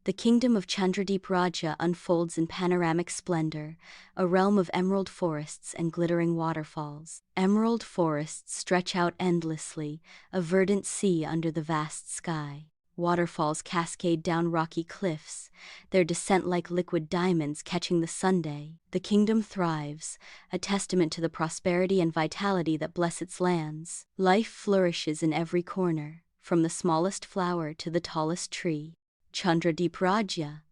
The kingdom of Chandradeep Raja unfolds in panoramic splendor, a realm of emerald forests and glittering waterfalls. Emerald forests stretch out endlessly, a verdant sea under the vast sky. Waterfalls cascade down rocky cliffs, their descent like liquid diamonds catching the sunday. The kingdom thrives, a testament to the prosperity and vitality that bless its lands. Life flourishes in every corner, from the smallest flower to the tallest tree. Chandradeep Raja,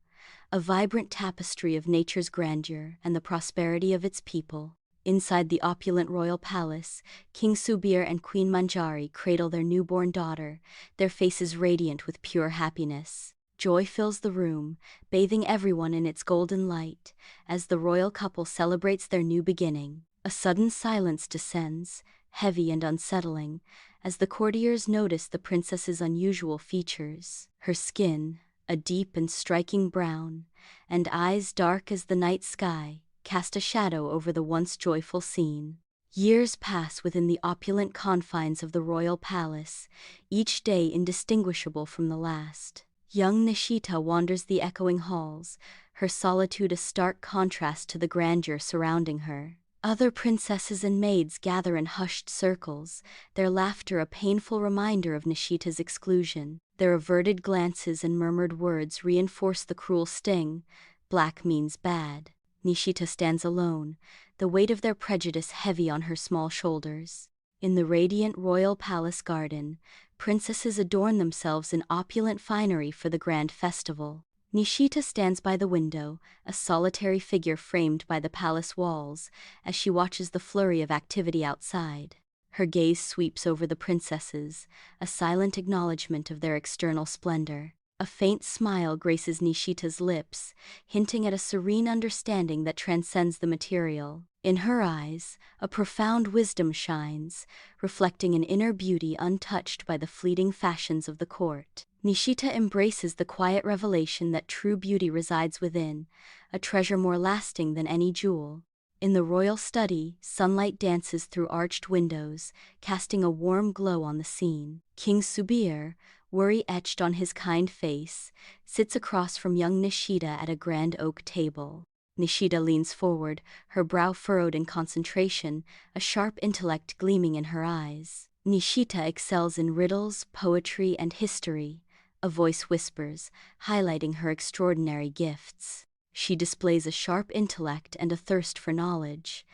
a vibrant tapestry of nature's grandeur and the prosperity of its people. Inside the opulent royal palace, King Subir and Queen Manjari cradle their newborn daughter, their faces radiant with pure happiness. Joy fills the room, bathing everyone in its golden light, as the royal couple celebrates their new beginning. A sudden silence descends, heavy and unsettling, as the courtiers notice the princess's unusual features. Her skin, a deep and striking brown, and eyes dark as the night sky, cast a shadow over the once joyful scene. Years pass within the opulent confines of the royal palace, each day indistinguishable from the last. Young Nishita wanders the echoing halls, her solitude a stark contrast to the grandeur surrounding her. Other princesses and maids gather in hushed circles, their laughter a painful reminder of Nishita's exclusion. Their averted glances and murmured words reinforce the cruel sting: black means bad. Nishita stands alone, the weight of their prejudice heavy on her small shoulders. In the radiant royal palace garden, princesses adorn themselves in opulent finery for the grand festival. Nishita stands by the window, a solitary figure framed by the palace walls, as she watches the flurry of activity outside. Her gaze sweeps over the princesses, a silent acknowledgement of their external splendor. A faint smile graces Nishita's lips, hinting at a serene understanding that transcends the material. In her eyes, a profound wisdom shines, reflecting an inner beauty untouched by the fleeting fashions of the court. Nishita embraces the quiet revelation that true beauty resides within, a treasure more lasting than any jewel. In the royal study, sunlight dances through arched windows, casting a warm glow on the scene. King Subir, worry etched on his kind face, sits across from young Nishita at a grand oak table. Nishita leans forward, her brow furrowed in concentration, a sharp intellect gleaming in her eyes. Nishita excels in riddles, poetry, and history, a voice whispers, highlighting her extraordinary gifts. She displays a sharp intellect and a thirst for knowledge.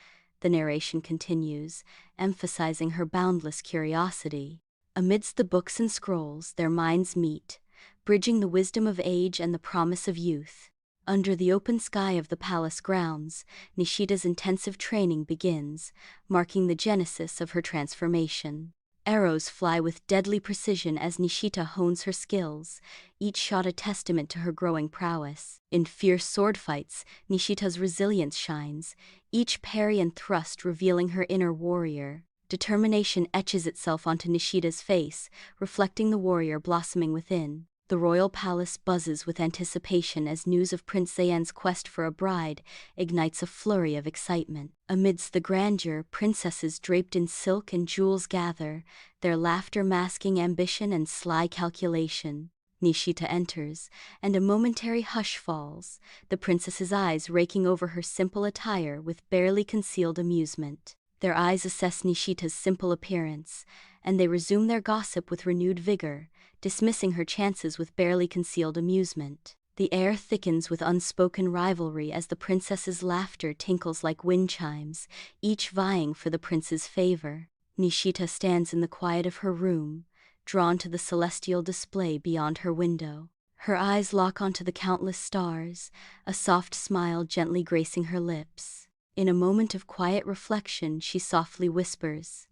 The narration continues, emphasizing her boundless curiosity. Amidst the books and scrolls, their minds meet, bridging the wisdom of age and the promise of youth. Under the open sky of the palace grounds, Nishita's intensive training begins, marking the genesis of her transformation. Arrows fly with deadly precision as Nishita hones her skills, each shot a testament to her growing prowess. In fierce sword fights, Nishita's resilience shines, each parry and thrust revealing her inner warrior. Determination etches itself onto Nishita's face, reflecting the warrior blossoming within. The royal palace buzzes with anticipation as news of Prince Zayan's quest for a bride ignites a flurry of excitement. Amidst the grandeur, princesses draped in silk and jewels gather, their laughter masking ambition and sly calculation. Nishita enters, and a momentary hush falls, the princess's eyes raking over her simple attire with barely concealed amusement. Their eyes assess Nishita's simple appearance, and they resume their gossip with renewed vigor, dismissing her chances with barely concealed amusement. The air thickens with unspoken rivalry as the princess's laughter tinkles like wind chimes, each vying for the prince's favor. Nishita stands in the quiet of her room, drawn to the celestial display beyond her window. Her eyes lock onto the countless stars, a soft smile gently gracing her lips. In a moment of quiet reflection, she softly whispers,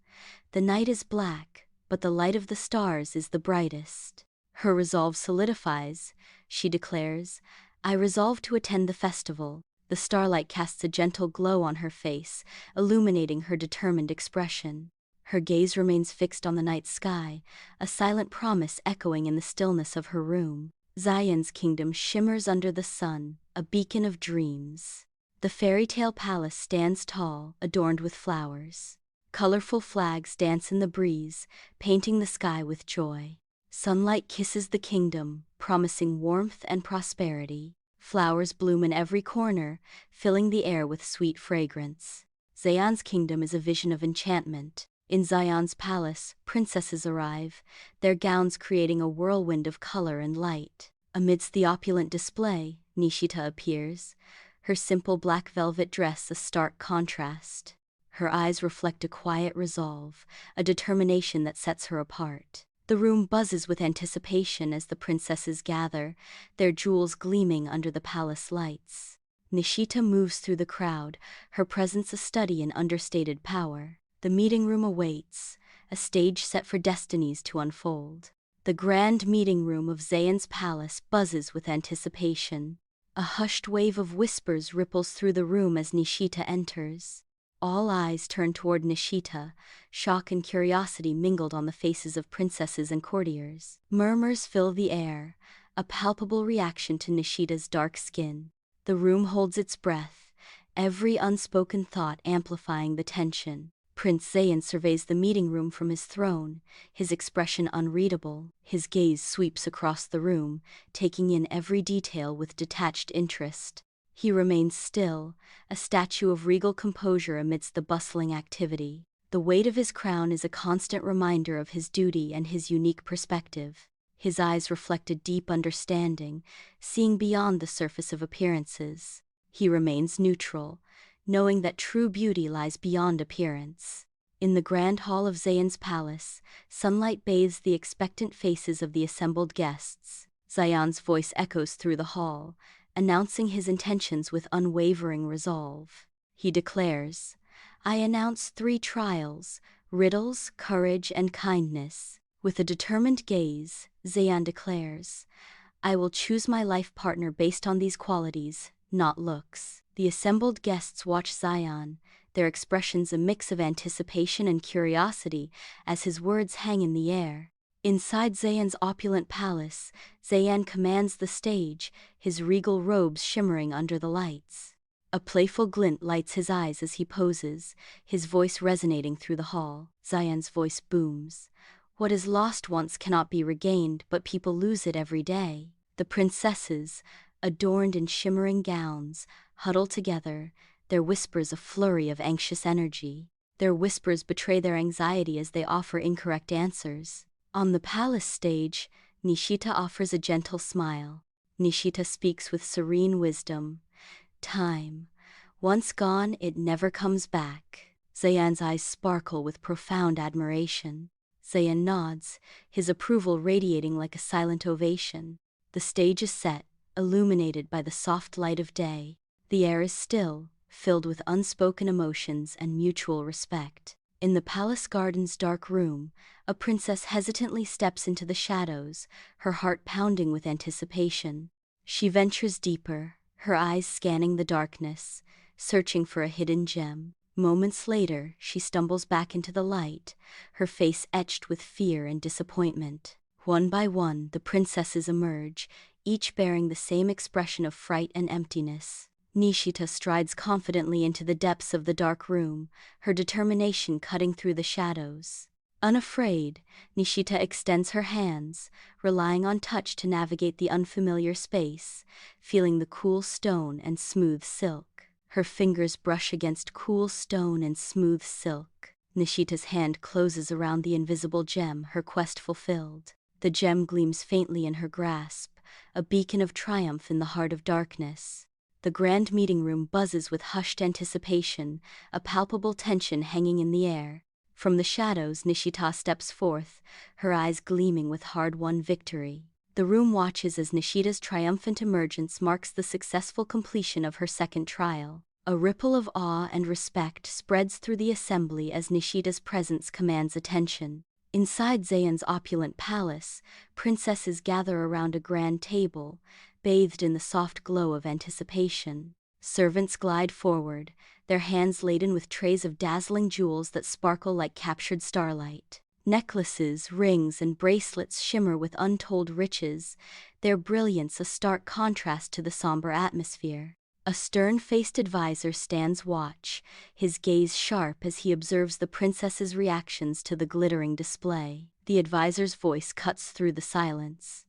"The night is black, but the light of the stars is the brightest." Her resolve solidifies. She declares, "I resolve to attend the festival." The starlight casts a gentle glow on her face, illuminating her determined expression. Her gaze remains fixed on the night sky, a silent promise echoing in the stillness of her room. Zayan's kingdom shimmers under the sun, a beacon of dreams. The fairytale palace stands tall, adorned with flowers. Colorful flags dance in the breeze, painting the sky with joy. Sunlight kisses the kingdom, promising warmth and prosperity. Flowers bloom in every corner, filling the air with sweet fragrance. Zion's kingdom is a vision of enchantment. In Zion's palace, princesses arrive, their gowns creating a whirlwind of color and light. Amidst the opulent display, Nishita appears, her simple black velvet dress a stark contrast. Her eyes reflect a quiet resolve, a determination that sets her apart. The room buzzes with anticipation as the princesses gather, their jewels gleaming under the palace lights. Nishita moves through the crowd, her presence a study in understated power. The meeting room awaits, a stage set for destinies to unfold. The grand meeting room of Zayn's palace buzzes with anticipation. A hushed wave of whispers ripples through the room as Nishita enters. All eyes turn toward Nishita, shock and curiosity mingled on the faces of princesses and courtiers. Murmurs fill the air, a palpable reaction to Nishita's dark skin. The room holds its breath, every unspoken thought amplifying the tension. Prince Zayn surveys the meeting room from his throne, his expression unreadable. His gaze sweeps across the room, taking in every detail with detached interest. He remains still, a statue of regal composure amidst the bustling activity. The weight of his crown is a constant reminder of his duty and his unique perspective. His eyes reflect a deep understanding, seeing beyond the surface of appearances. He remains neutral, knowing that true beauty lies beyond appearance. In the grand hall of Zayn's palace, sunlight bathes the expectant faces of the assembled guests. Zion's voice echoes through the hall, announcing his intentions with unwavering resolve. He declares, "I announce 3 trials, riddles, courage, and kindness." With a determined gaze, Zayn declares, "I will choose my life partner based on these qualities, not looks." The assembled guests watch Zayn, their expressions a mix of anticipation and curiosity as his words hang in the air. Inside Zayn's opulent palace, Zayn commands the stage, his regal robes shimmering under the lights. A playful glint lights his eyes as he poses, his voice resonating through the hall. Zayn's voice booms. "What is lost once cannot be regained, but people lose it every day." The princesses, adorned in shimmering gowns, huddle together, their whispers a flurry of anxious energy. Their whispers betray their anxiety as they offer incorrect answers. On the palace stage, Nishita offers a gentle smile. Nishita speaks with serene wisdom. "Time. Once gone, it never comes back." Zayn's eyes sparkle with profound admiration. Zayn nods, his approval radiating like a silent ovation. The stage is set, illuminated by the soft light of day. The air is still, filled with unspoken emotions and mutual respect. In the palace garden's dark room, a princess hesitantly steps into the shadows, her heart pounding with anticipation. She ventures deeper, her eyes scanning the darkness, searching for a hidden gem. Moments later, she stumbles back into the light, her face etched with fear and disappointment. One by one, the princesses emerge, each bearing the same expression of fright and emptiness. Nishita strides confidently into the depths of the dark room, her determination cutting through the shadows. Unafraid, Nishita extends her hands, relying on touch to navigate the unfamiliar space, feeling the cool stone and smooth silk. Her fingers brush against cool stone and smooth silk. Nishita's hand closes around the invisible gem, her quest fulfilled. The gem gleams faintly in her grasp, a beacon of triumph in the heart of darkness. The grand meeting room buzzes with hushed anticipation, a palpable tension hanging in the air. From the shadows, Nishita steps forth, her eyes gleaming with hard-won victory. The room watches as Nishita's triumphant emergence marks the successful completion of her second trial. A ripple of awe and respect spreads through the assembly as Nishita's presence commands attention. Inside Zayn's opulent palace, princesses gather around a grand table, bathed in the soft glow of anticipation. Servants glide forward, their hands laden with trays of dazzling jewels that sparkle like captured starlight. Necklaces, rings, and bracelets shimmer with untold riches, their brilliance a stark contrast to the somber atmosphere. A stern-faced advisor stands watch, his gaze sharp as he observes the princess's reactions to the glittering display. The advisor's voice cuts through the silence.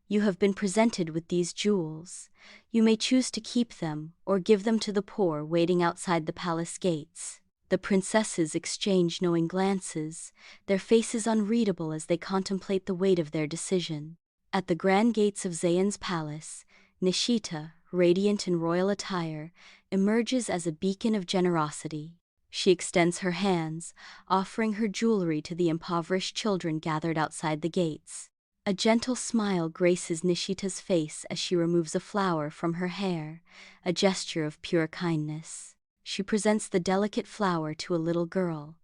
You have been presented with these jewels. You may choose to keep them, or give them to the poor waiting outside the palace gates. The princesses exchange knowing glances, their faces unreadable as they contemplate the weight of their decision. At the grand gates of Zayan's palace, Nishita, radiant in royal attire, emerges as a beacon of generosity. She extends her hands, offering her jewelry to the impoverished children gathered outside the gates. A gentle smile graces Nishita's face as she removes a flower from her hair, a gesture of pure kindness. She presents the delicate flower to a little girl,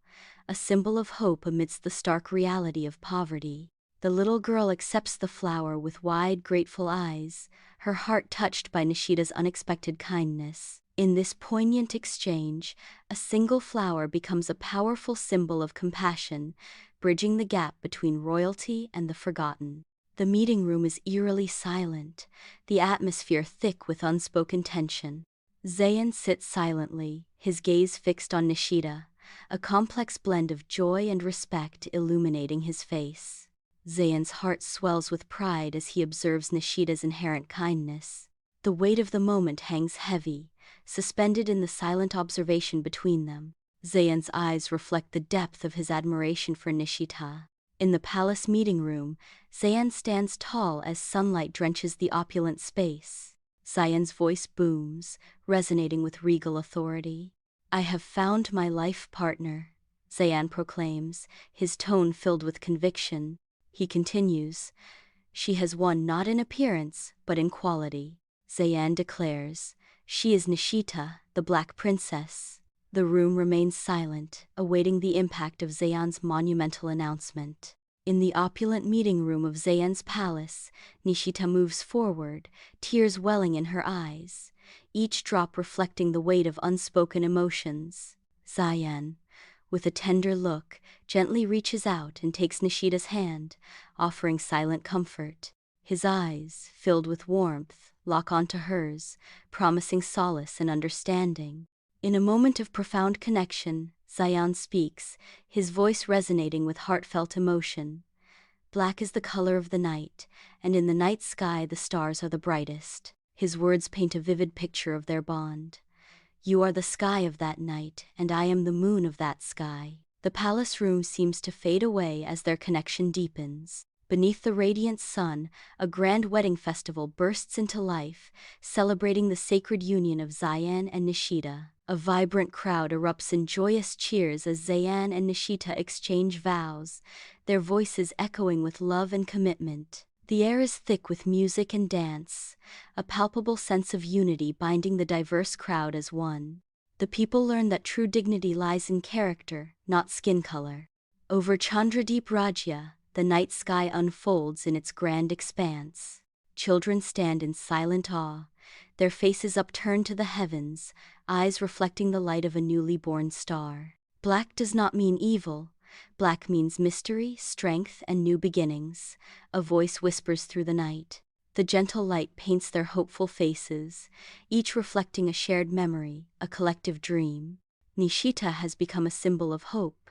a symbol of hope amidst the stark reality of poverty. The little girl accepts the flower with wide, grateful eyes, her heart touched by Nishita's unexpected kindness. In this poignant exchange, a single flower becomes a powerful symbol of compassion, bridging the gap between royalty and the forgotten. The meeting room is eerily silent, the atmosphere thick with unspoken tension. Zayan sits silently, his gaze fixed on Nishita, a complex blend of joy and respect illuminating his face. Zayan's heart swells with pride as he observes Nishita's inherent kindness. The weight of the moment hangs heavy, suspended in the silent observation between them. Zayan's eyes reflect the depth of his admiration for Nishita. In the palace meeting room, Zayan stands tall as sunlight drenches the opulent space. Zayan's voice booms, resonating with regal authority. I have found my life partner, Zayan proclaims, his tone filled with conviction. He continues, she has won not in appearance, but in quality. Zayan declares, she is Nishita, the Black Princess. The room remains silent, awaiting the impact of Zayan's monumental announcement. In the opulent meeting room of Zayan's palace, Nishita moves forward, tears welling in her eyes, each drop reflecting the weight of unspoken emotions. Zayan, with a tender look, gently reaches out and takes Nishita's hand, offering silent comfort. His eyes, filled with warmth, lock onto hers, promising solace and understanding. In a moment of profound connection, Zayan speaks, his voice resonating with heartfelt emotion. Black is the color of the night, and in the night sky the stars are the brightest. His words paint a vivid picture of their bond. You are the sky of that night, and I am the moon of that sky. The palace room seems to fade away as their connection deepens. Beneath the radiant sun, a grand wedding festival bursts into life, celebrating the sacred union of Zayan and Nishita. A vibrant crowd erupts in joyous cheers as Zayan and Nishita exchange vows, their voices echoing with love and commitment. The air is thick with music and dance, a palpable sense of unity binding the diverse crowd as one. The people learn that true dignity lies in character, not skin color. Over Chandradeep Rajya, the night sky unfolds in its grand expanse. Children stand in silent awe, their faces upturned to the heavens, eyes reflecting the light of a newly born star. Black does not mean evil. Black means mystery, strength, and new beginnings. A voice whispers through the night. The gentle light paints their hopeful faces, each reflecting a shared memory, a collective dream. Nishita has become a symbol of hope,